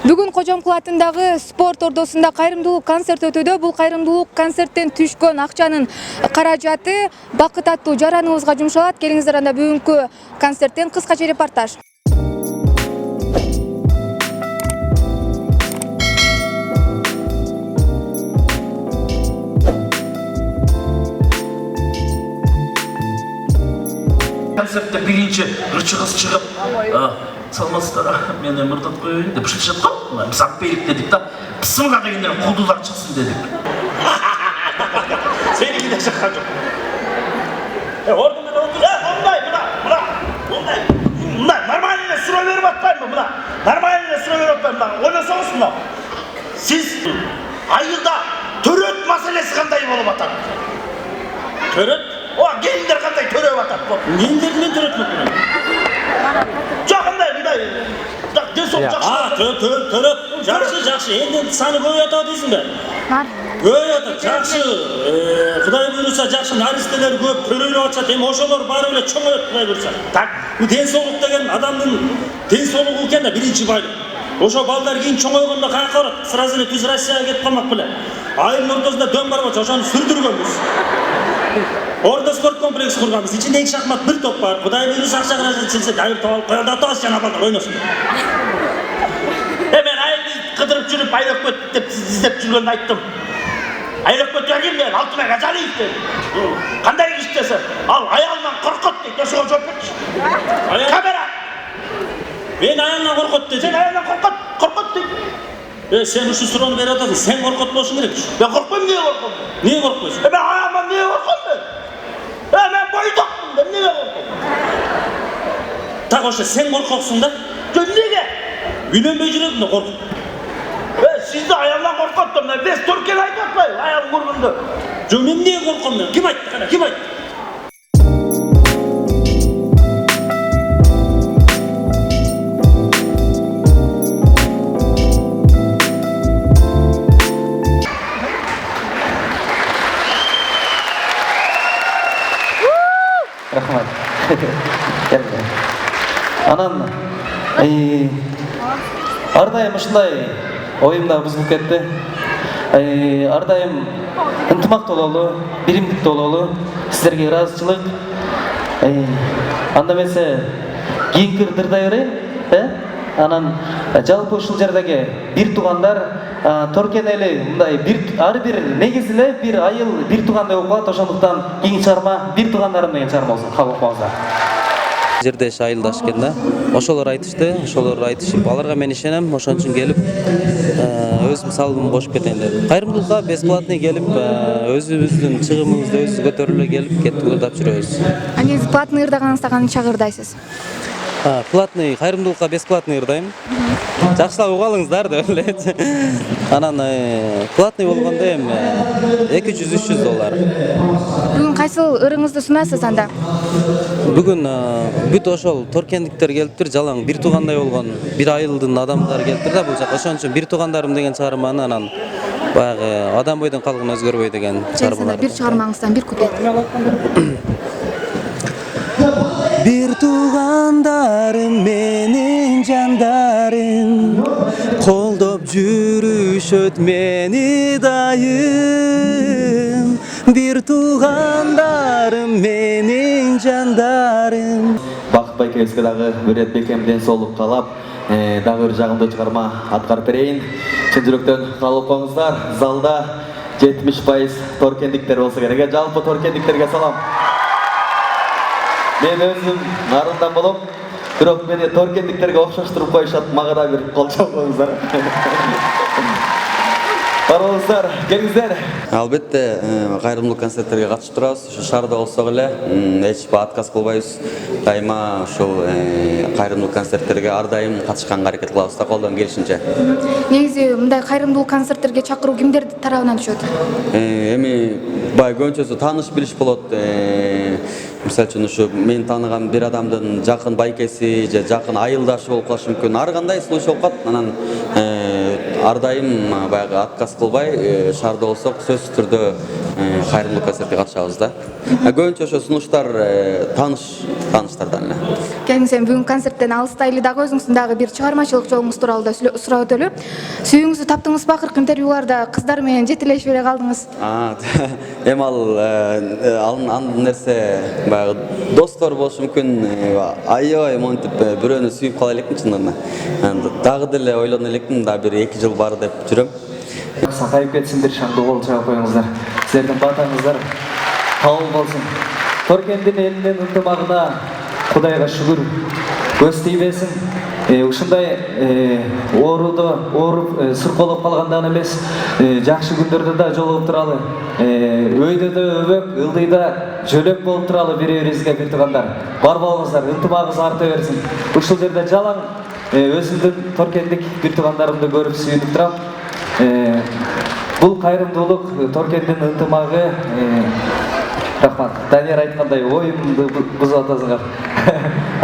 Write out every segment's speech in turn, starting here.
Бүгүн Кожомкул атындагы спорт ордосунда кайрымдуулук концерт өтүүдө. Бул кайрымдуулук концерттен түшкөн акчанын каражаты бакыт аттуу жараныбызга жумшалат. Келиңиздер анда бүгүнкү концерттен кыскача репортаж. Концертте биринчи ырчы кыз чыгып, саламатсыздар, мени мырдат коеюн деп шылшып калды. Биз алып берип дедик да, пысымга дегендер кулдулар чыксын дедик. Seniki de şaka çok. Orada ben otur, bunlar normalde sıra verip atmayın mı buna? Normalde sıra verip atmayın mı? Oynasanız mı? Siz ayılda töröt meselesi kanday olup atar. Töröt? O gelinler kanday töröt atar. Gelinlerden töröt mü bunu? Çok kanday bir daha. Töröt. Жақсы. Енді саны көбейтіп дейсің бе? Көбейтіп, жақсы. Құдай бұйырса, жақсы наристелер көп, төлейлеп атса, тем ошолор бары эле чоңойот, Құдай бұйырса. Так, бұл денсаулық деген адамның денсаулығы екен да биринчи байлық. Ошо балдар кийин чоңойгондо каяка барат? Сразу эле түз Россияга кетип калмак беле. Айылдын ортосунда дөң бар болчу, ошону сүрдүргөнбүз. Орда спорт комплекси курганбыз. Ичинде 2 шахмат, 1 топ бар. Құдай бұйырса, акча каражат чилсе, дайыр таап алып коёлду, атабыз жана балдар ойносун. Мен айылды кыдырып жүрүп айлап көт деп издеп жүргөндү айттым. Айлап көтөргөн мен Алтынбек Ажалиев деп. Кандай иш десе, ал аялынан коркот дейт, ошого жооп берчи. Камера. Мен аялынан коркот дедим. Сен аялынан коркот дейт. Сен ушу суроону берип атасың, сен коркот болушуң керек. Мен коркпойм, эмне корком? Эмне коркпойсуң? Мен аялыман эмне корком мен? Мен бойдокмун да, эмнеге корком? Так ошо сен коркоксуң да? Эмнеге? Үйленбей жүретін қорқып. Сізді аялынан қорқаттым, біз Түркияны айтып атпайым, аялын көргенде. Жоқ, мен не қорқам мен? Кім айтты қана, кім айтты? Рахмат. Анан ардайым ушундай оюмда бузулуп кетти. Ардайым ынтымактуу бололу, биримдиктүү бололу, сиздерге ыраазычылык. Анда эмесе кийинки ырдырдай берейин, Анан жалпы ушул жердеги бир туугандар Торкен эли мындай ар бир негизи эле бир айыл бир туугандай болуп калат. Ошондуктан кийинки чыгарма бир туугандарым деген чыгарма болсун, кабыл кылыңыздар. Жердеш айылдаш экен да. Ошолор айтышып, аларга мен ишенем, ошон үчүн келип, өз мисалымды кошуп кетейин дедим. Кайрымдуулукка бесплатный келип, өзүбүздүн чыгымыбызды өзүбүз көтөрүлө келип, кеттип ырдап жүрөбүз. Анан платный ырдаганыңызда канча ырдайсыз? Платный, кайрымдуулукка бесплатный ырдайм. Жакшылап угуп алыңыздар деп элет. Анан платный болгондо эми $200-300. Бүгүн кайсыл ырыңызды сунасыз анда? Бүгүн бүт ошол торкендиктер келиптир, жалаң бир туугандай болгон бир айылдын адамдары келиптир да бул жака. Ошон үчүн бир туугандарым деген чыгарманы анан баягы адам бойдон калгын өзгөрбөй деген чыгармалар. Бир чыгармаңыздан бир куплет. Bir tuğandarım menin candarım, koldoп жүрүшөт meni dayım. Bir tuğandarım menin candarım. Бакыт байкебизге дагы өрөт бекем ден соолук каалап, дагы бир жагымдуу чыгарма аткарып берейин. Чын жүрөктөн кабыл коңуздар. Залда 70% торкендиктер болсо керек. Жалпы торкендиктерге салам. Мен өзүм нарындан болом, бирок мени торкендиктерге окшоштуруп коюшат, мага да бир кол чапыңыздар. Барыңыздар, келиңиздер. Албетте, кайрымдуулук концерттерге катышып турабыз. Ошо шаарда болсок эле, эч отказ кылбайбыз. Дайыма ушул кайрымдуулук концерттерге ар дайым катышканга аракет кылабыз да, колдон келишинче. Негизи мындай кайрымдуулук концерттерге чакыруу кимдер тарабынан түшөт? Эми бай көбүнчөсү тааныш билиш болот. Мисалы үчүн ушу мен тааныган бир адамдын жакын байкеси же жакын айылдашы болуп калышы мүмкүн. Ар кандай случай болуп калат. Анан ар дайым баягы отказ кылбай, шаарда болсок сөзсүз түрдө кайрымдуулук концертке катышабыз да. Көбүнчө ошо сунуштар тааныштардан эле. Келиңиз эми бүгүнкү концерттен алыстайлы дагы өзүңүздүн дагы бир чыгармачылык жолуңуз тууралуу да сурап өтөлү. Сүйүүңүздү таптыңызбы? Акыркы интервьюларда кыздар менен жетелешип эле калдыңыз. Эми ал нерсе баягы достор болушу мүмкүн. Аябай монтип бирөөнү сүйүп кала элекмин чындыгында. Дагы деле ойлоно элекмин, дагы бир 2 жыл бар деп жүрөм. Сакайып кетсиндер, шаңды кол чыгып коюңуздар. Силердин батаңыздар кабыл болсун. Торкендин элинин ынтымагына Кудайга шүгүр. Көз тийбесин. Ушундай ооруп сырколоп калгандан эмес, жакшы күндөрдө да жолугуп туралы. Өйдө да өбөк, ылдыйда жөлөк болуп туралы бири-бирибизге бир туугандар. Бар болуңуздар, ынтымагыңыз арта берсин. Ушул жерде жалаң өзүмдүн торкендик бир туугандарымды көрүп сүйүнүп турам. Бул кайрымдуулук, торкендин ынтымагы. Рахмат. Данияр айткандай оюмду бузуп атасыңар.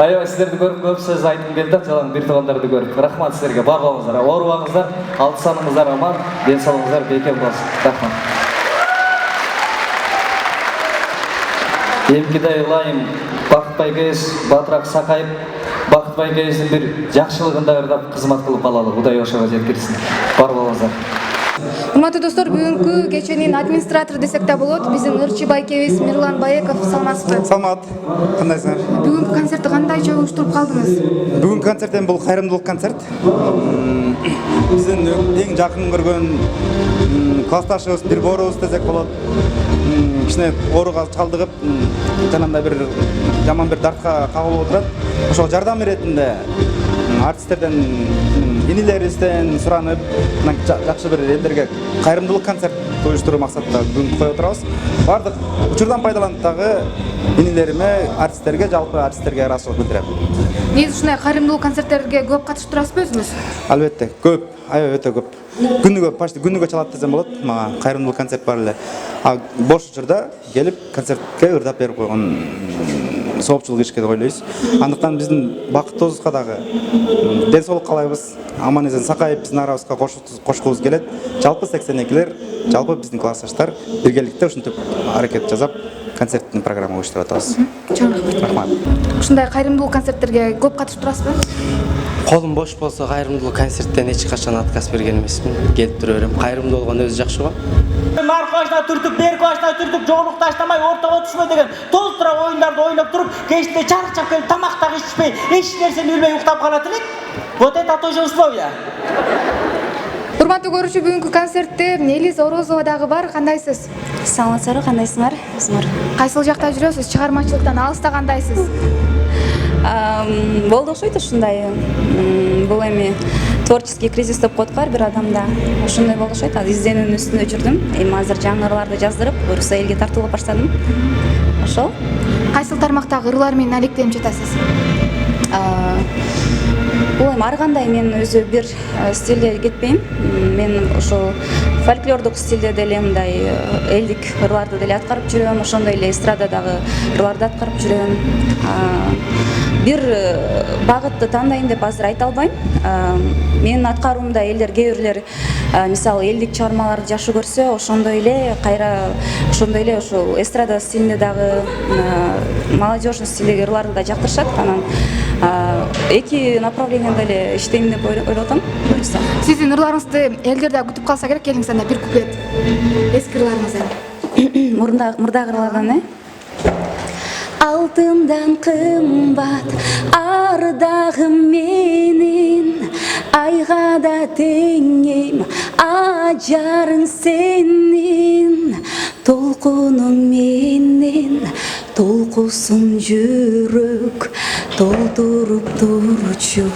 Аябай силерди көрүп көп сөз айткым келди, жалаң бир туугандарды көрүп. Рахмат силерге, бар болуңуздар. Оорубаңыздар, алты саныңыздар аман, ден соолугуңуздар бекем болсун. Рахмат. Эмкидай ылайым Бакыт Байгез, Батыраак Сакайып, Бакыт Байгездин бир жакшылыгында ырдап кызмат кылып калалы. Кудай ошого жеткирсин. Бар болуңуздар. Урматтуу достор, бүгүнкү кеченин администратору десек да болот. Биздин ырчы байкебиз Мирлан Баеков, саламатсызбы? Саламат. Кандайсыңар? Бүгүнкү концертти кандайча уюштуруп калдыңыз? Бүгүнкү концерттен бул кайрымдуулук концерт. Биздин эң жакын көргөн классташыбыз, бир боорубуз десек болот. Кичине ооруга чалдыгып, жанагындай бир жаман бир дартка кагылып отурат. Ошого жардам иретинде артисттерден, инилерибизден суранып, жакшы бир элдерге кайрымдуулук концерт уюштуруу максатта бүгүн коюп отурабыз. Бардык учурдан пайдаланып дагы инилериме, артисттерге, жалпы артисттерге ыраазычылык билдирем. Негизи ушундай кайрымдуулук концерттерге көп катышып турасызбы өзүңүз? Албетте, көп, аябай өтө көп. Күнүгө, почти күнүгө чалат десем болот. Мага кайрымдуулук концерт бар эле. Бош учурда келип концертке ырдап берип койгон соопчулук ишке деп ойлойбуз. Андыктан биздин бакытыбызга дагы ден соолук каалайбыз. Аман-эсен Сакайып биздин арабызга кошкубуз келет. Жалпы 82-лер, жалпы биздин классташтар биргеликте ушинтип аракет жасап концерттин программа уюштуруп атабыз. Чоң рахмат. Ушундай кайрымдуулук концерттерге көп катышып турасызбы? Колум бош болсо кайрымдуулук концерттен эч качан отказ берген эмесмин. Келип тура берем. Кайрымдуу болгон өзү жакшы го. Наркы башына түртүп, берки башына түртүп, жоолук таштамай, ортого түшпөй деген толтура оюндарды ойноп туруп, кечте чарчап келип тамак дагы ичпей, эч нерсени билбей уктап калат элек. Вот это тоже условия. Урматтуу көрүүчү, бүгүнкү концертте Элиз Орозова дагы бар. Кандайсыз? Саламатсызбы, кандайсыңар? Кайсыл жакта жүрөсүз? Чыгармачылыктан алыста кандайсыз? Болду окшойт ушундай. Бул эми творческий кризис деп коет го бир адамда. Ошондой болду окшойт. Изденүүнүн үстүндө жүрдүм. Эми азыр жаңы ырларды жаздырып, буюрса элге тартууга баштадым. Ошол. Кайсыл тармактагы ырлар менен алектенип жатасыз? Бул эми ар кандай, мен өзү бир стилде кетпейм. Мен ошол фольклордук стилде деле мындай элдик ырларды деле аткарып жүрөм, ошондой эле эстрададагы ырларды аткарып жүрөм. Бир багытты тандайын деп азыр айта албайм. Менин аткаруумда элдер кээ бирлер мисалы элдик чыгармаларды жакшы көрсө, ошондой эле ошол эстрада стилинде дагы молодежный стилдеги ырларды да жактырышат. Анан эки направленияда эле иштейм деп ойлоп атам. Сиздин ырларыңызды элдер да күтүп калса керек. Келиңиз анда бир куплет. Эски ырларыңыздан. Мурдагы ырлардан Алтындан кымбат ардагым менин, айга да теңейм ажарың сенин, толкунуң менен толкусын жүрөк, толтуруп турчу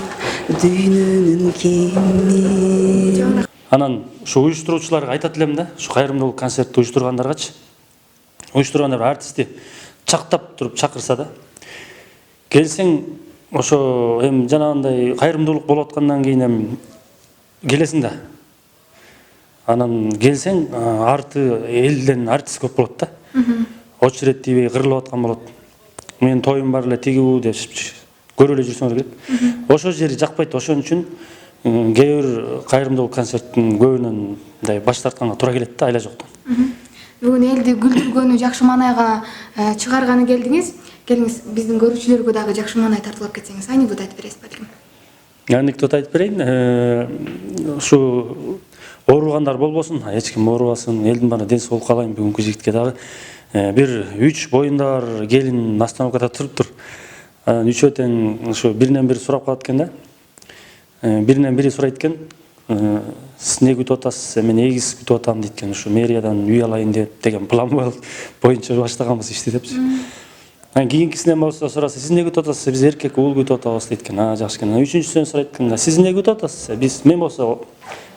дүйнөнүн кеми. Анан ушу уюштуруучуларга айтат элем да, ушу кайрымдуулук концертти уюштургандаргачы. Уюштургандар артистти чактап туруп чакырса да, келсең ошо эми жанагындай кайрымдуулук болуп аткандан кийин эми келесиң да. Анан келсең арты элден артист көп болот да. Очередь тийбей кырылып аткан болот. Менин тоюм бар эле тигүү деп көрүп эле жүрсөңөр келет. Ошол жери жакпайт. Ошон үчүн кээ бир кайрымдуулук концерттин көбүнөн мындай баш тартканга туура келет да, айла жоктон. Бүгүн элди күлдүргөнү, жакшы маанайга чыгарганы келдиңиз. келиңиз биздин көрүүчүлөргө дагы жакшы маанай тартуулап кетсеңиз анекдот айтып бересиз балким. Анекдот айтып берейин. Ушу ооругандар болбосун, эч ким оорубасын, элдин баары ден соолук каалайм бүгүнкү жигитке дагы. Бир 3 боюндар келин остановкада туруптур. Үчөө тең ушу биринен бири сурап калат экен да. Биринен бири сурайт экен, сиз эмне күтүп атасыз? Мен эгиз күтүп атам дейт экен. Ушу мэриядан үй алайын деген план боюнча баштаганбыз ишти депчи. Кийинкисинен болсо сураса, сиз эмне күтүп атасыз? Биз эркек уул күтүп атабыз дейт экен. Жакшы экен. Үчүнчүсүнөн сурайт экен, сиз эмне күтүп атасыз? Мен болсо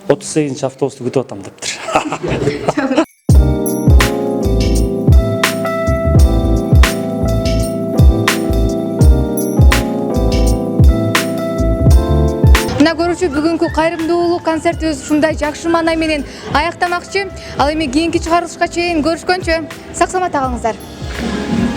38-чи автобусту күтүп атам дептир. Мына көрүүчү бүгүнкү кайрымдуулук концертибиз ушундай жакшы маанай менен аяктамакчы. Ал эми кийинки чыгарылышка чейин көрүшкөнчө сак саламатта калыңыздар.